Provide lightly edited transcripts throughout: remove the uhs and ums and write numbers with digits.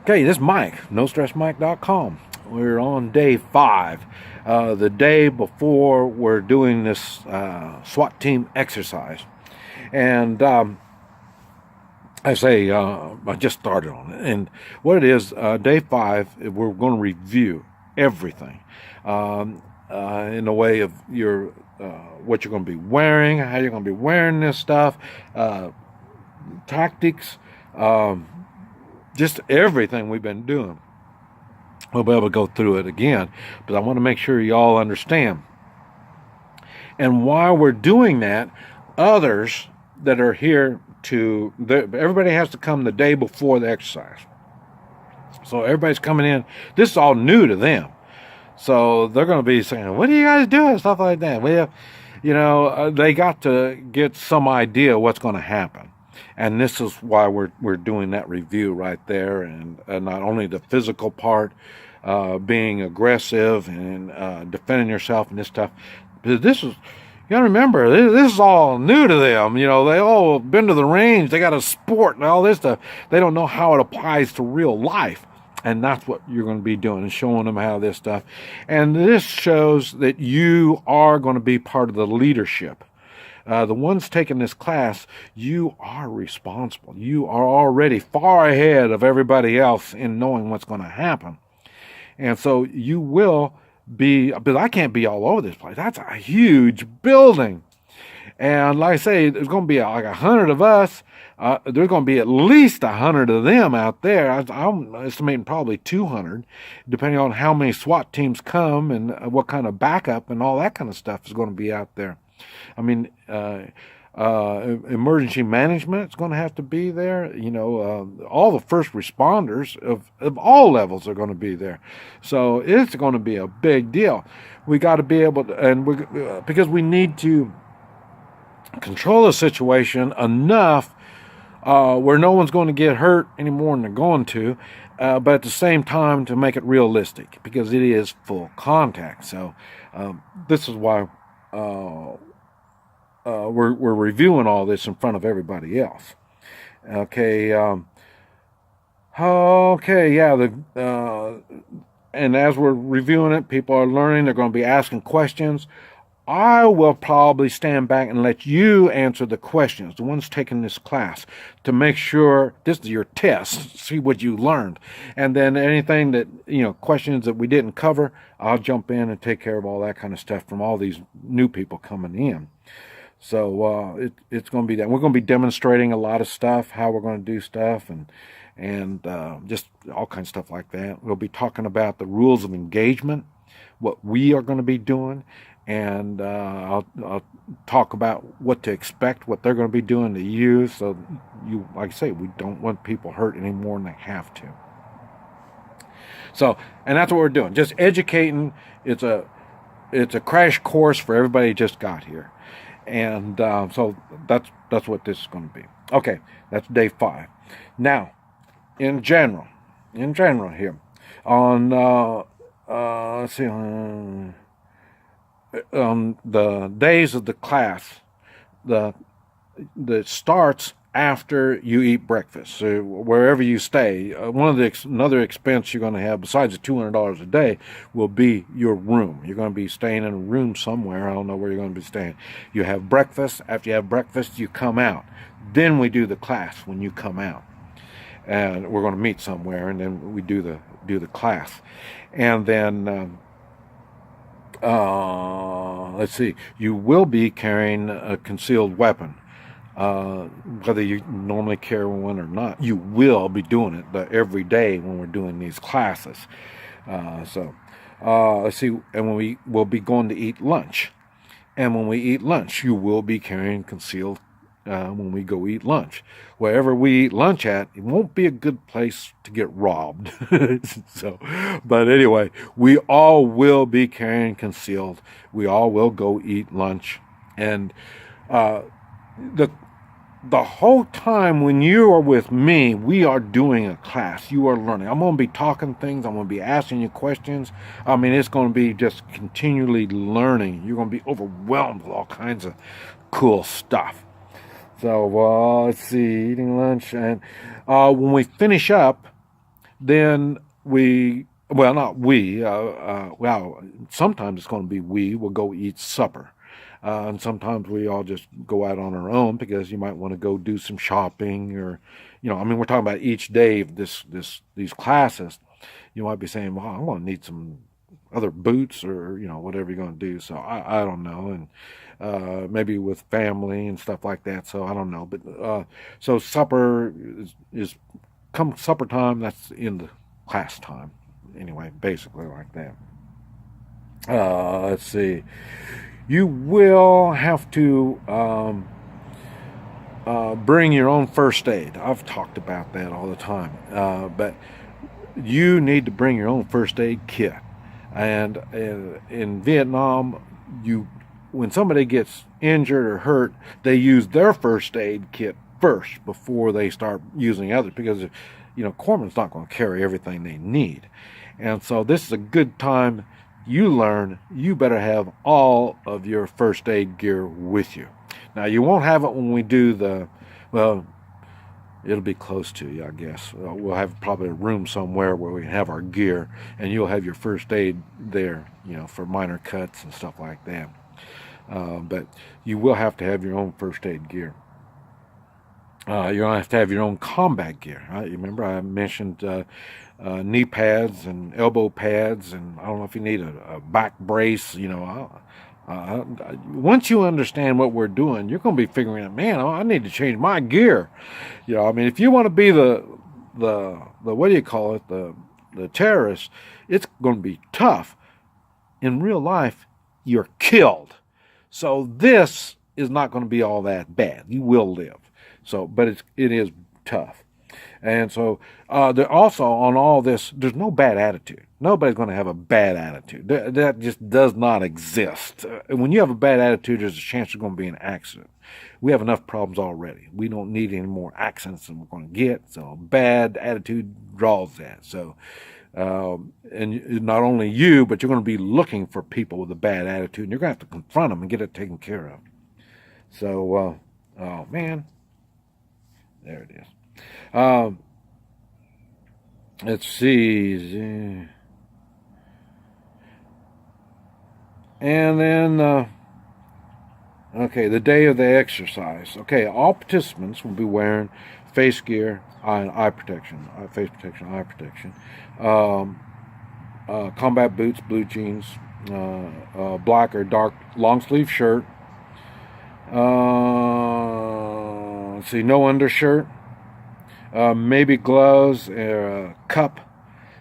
Okay, this is Mike, NoStressMike.com. We're on day 5, the day before we're doing this SWAT team exercise. And I just started on it. And what it is, day 5, we're going to review everything in the way of your what you're going to be wearing, how you're going to be wearing this stuff, tactics, just everything we've been doing. We'll be able to go through it again, but I want to make sure you all understand. And while we're doing that, others that are here everybody has to come the day before the exercise. So everybody's coming in. This is all new to them. So they're going to be saying, what are you guys doing? Stuff like that. Well, they got to get some idea what's going to happen. And this is why we're doing that review right there, and not only the physical part, being aggressive and defending yourself and this stuff. But this is, you gotta remember, this is all new to them. They all been to the range, they got a sport and all this stuff. They don't know how it applies to real life. And that's what you're going to be doing, and showing them how this stuff. And this shows that you are going to be part of the leadership. The ones taking this class, you are responsible. You are already far ahead of everybody else in knowing what's going to happen. And so you will be, but I can't be all over this place. That's a huge building. And like I say, there's going to be like 100 of us. There's going to be at least 100 of them out there. I'm estimating probably 200, depending on how many SWAT teams come and what kind of backup and all that kind of stuff is going to be out there. I mean, emergency management is going to have to be there. All the first responders of all levels are going to be there. So it's going to be a big deal. We got to be able to, and because we need to control the situation enough where no one's going to get hurt any more than they're going to, but at the same time to make it realistic, because it is full contact. So this is why we're reviewing all this in front of everybody else. Okay. And as we're reviewing it, people are learning. They're going to be asking questions. I will probably stand back and let you answer the questions, the ones taking this class, to make sure this is your test, see what you learned. And then anything that, questions that we didn't cover, I'll jump in and take care of all that kind of stuff from all these new people coming in. So it's going to be that. We're going to be demonstrating a lot of stuff, how we're going to do stuff, and just all kinds of stuff like that. We'll be talking about the rules of engagement, what we are going to be doing, and I'll talk about what to expect, what they're going to be doing to you. So like I say, we don't want people hurt any more than they have to. So, and that's what we're doing, just educating. It's a crash course for everybody who just got here. And so that's what this is going to be. Okay, that's day 5. Now, in general here, on let's see, on the days of the class, that starts after you eat breakfast. So wherever you stay, another expense you're going to have besides the $200 a day will be your room. You're going to be staying in a room somewhere. I don't know where you're going to be staying. You have breakfast. After you have breakfast, you come out. Then we do the class when you come out, and we're going to meet somewhere, and then we do the class, and then. Let's see. You will be carrying a concealed weapon. Whether you normally carry one or not, you will be doing it every day when we're doing these classes. Let's see. And when we will be going to eat lunch, and when we eat lunch, you will be carrying concealed. When we go eat lunch, wherever we eat lunch at, it won't be a good place to get robbed. But anyway, we all will be carrying concealed. We all will go eat lunch, and the whole time when you are with me, we are doing a class. You are learning. I'm going to be talking things. I'm going to be asking you questions. I mean, it's going to be just continually learning. You're going to be overwhelmed with all kinds of cool stuff. So let's see, eating lunch, and when we finish up, then well, not we, well, sometimes it's going to be we'll go eat supper. And sometimes we all just go out on our own because you might want to go do some shopping or, I mean, we're talking about each day of these classes. You might be saying, well, I'm going to need some other boots or, whatever you're going to do. So I don't know. And maybe with family and stuff like that. So I don't know. But so supper is come supper time, that's in the class time. Anyway, basically like that. Let's see. You will have to bring your own first aid. I've talked about that all the time. But you need to bring your own first aid kit. And in Vietnam, when somebody gets injured or hurt, they use their first aid kit first before they start using others, because corpsman's not going to carry everything they need. And so this is a good time you learn you better have all of your first aid gear with you. Now, you won't have it when we do well, it'll be close to you, I guess. We'll have probably a room somewhere where we can have our gear, and you'll have your first aid there, for minor cuts and stuff like that. But you will have to have your own first aid gear. You're going to have your own combat gear. You remember I mentioned knee pads and elbow pads, and I don't know if you need a back brace. Once you understand what we're doing, you're going to be figuring out, man, I need to change my gear. I mean, if you want to be the what do you call it, the terrorist, it's going to be tough. In real life, you're killed. So this is not going to be all that bad. You will live. So, but it is tough. And so also on all this, there's no bad attitude. Nobody's going to have a bad attitude. That just does not exist. When you have a bad attitude, there's a chance there's going to be an accident. We have enough problems already. We don't need any more accidents than we're going to get. So bad attitude draws that. So, and not only you, but you're going to be looking for people with a bad attitude, and you're going to have to confront them and get it taken care of. So, oh man, there it is. Let's see. And then, okay, the day of the exercise. Okay, all participants will be wearing face gear, eye protection, face protection, eye protection, combat boots, blue jeans, black or dark long sleeve shirt. Let's see, no undershirt. Maybe gloves, a cup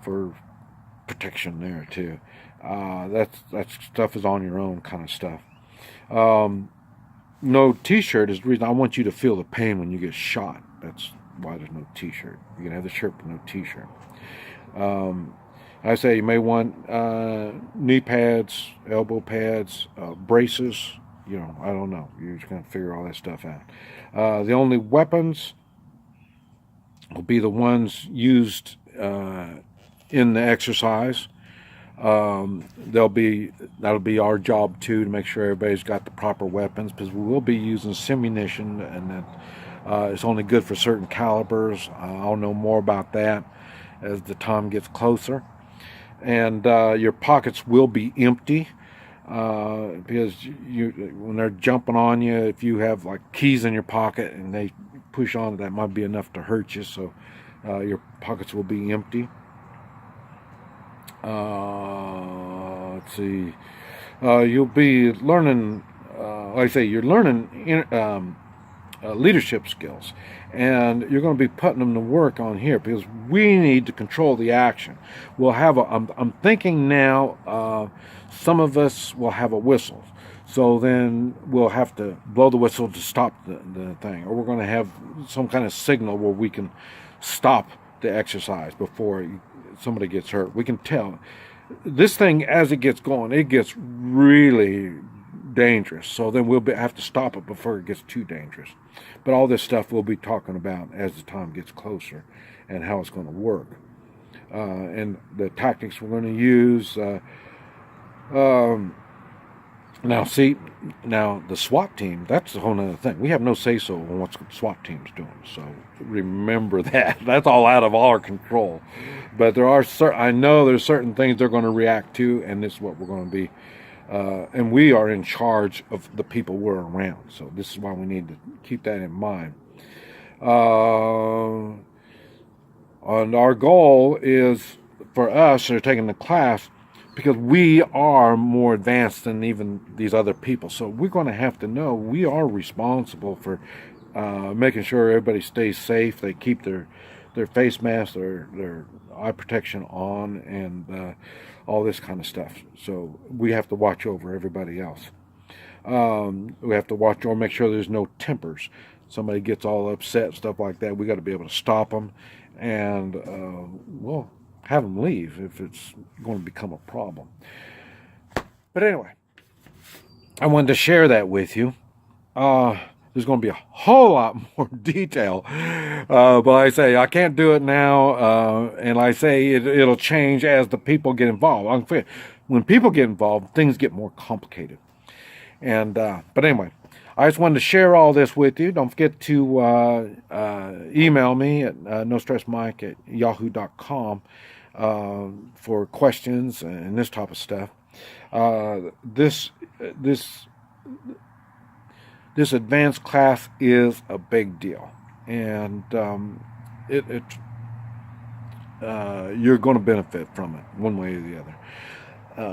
for protection there too. That stuff is on your own kind of stuff. No t-shirt is the reason I want you to feel the pain when you get shot. That's why there's no t-shirt. You can have the shirt but no t-shirt. I say you may want knee pads, elbow pads, braces. I don't know. You're just going to figure all that stuff out. The only weapons will be the ones used in the exercise. That'll be our job too, to make sure everybody's got the proper weapons, because we will be using simunition, and that it's only good for certain calibers. I'll know more about that as the time gets closer. And your pockets will be empty, because when they're jumping on you, if you have like keys in your pocket and they push on, that might be enough to hurt you. So your pockets will be empty. Let's see. You'll be learning, like I say, you're learning leadership skills, and you're going to be putting them to work on here, because we need to control the action. We'll have I'm thinking now, some of us will have a whistle. So then we'll have to blow the whistle to stop the thing, or we're going to have some kind of signal where we can stop the exercise before somebody gets hurt. We can tell this thing, as it gets going, it gets really dangerous. So then we'll have to stop it before it gets too dangerous. But all this stuff we'll be talking about as the time gets closer, and how it's going to work, and the tactics we're going to use. Now, see, now the SWAT team, that's a whole other thing. We have no say-so on what the SWAT team's doing. So remember that. That's all out of our control. But there are I know there's certain things they're going to react to, and this is what we're going to be. And we are in charge of the people we're around. So this is why we need to keep that in mind. And our goal is for us that are taking the class, because we are more advanced than even these other people. So we're going to have to know we are responsible for making sure everybody stays safe. They keep their face masks, their eye protection on, and all this kind of stuff. So we have to watch over everybody else. We have to watch over, make sure there's no tempers. Somebody gets all upset, stuff like that. We got to be able to stop them, and well, have them leave if it's going to become a problem. But anyway, I wanted to share that with you. There's going to be a whole lot more detail, but like I say, I can't do it now, and like I say, it'll change as the people get involved. When people get involved, things get more complicated. And but anyway, I just wanted to share all this with you. Don't forget to email me at nostressmike@yahoo.com for questions and this type of stuff. This advanced class is a big deal, and you're going to benefit from it one way or the other.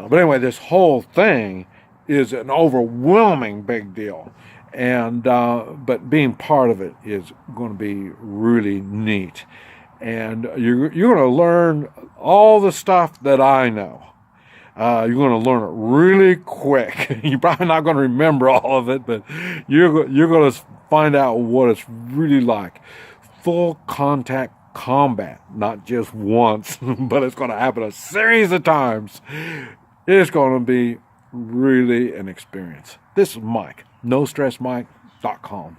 But anyway, this whole thing is an overwhelming big deal, and but being part of it is going to be really neat, and you're going to learn all the stuff that I know. You're going to learn it really quick. You're probably not going to remember all of it, but you're going to find out what it's really like. Full contact combat, not just once, but it's going to happen a series of times. It's going to be really an experience. This is Mike, nostressmike.com.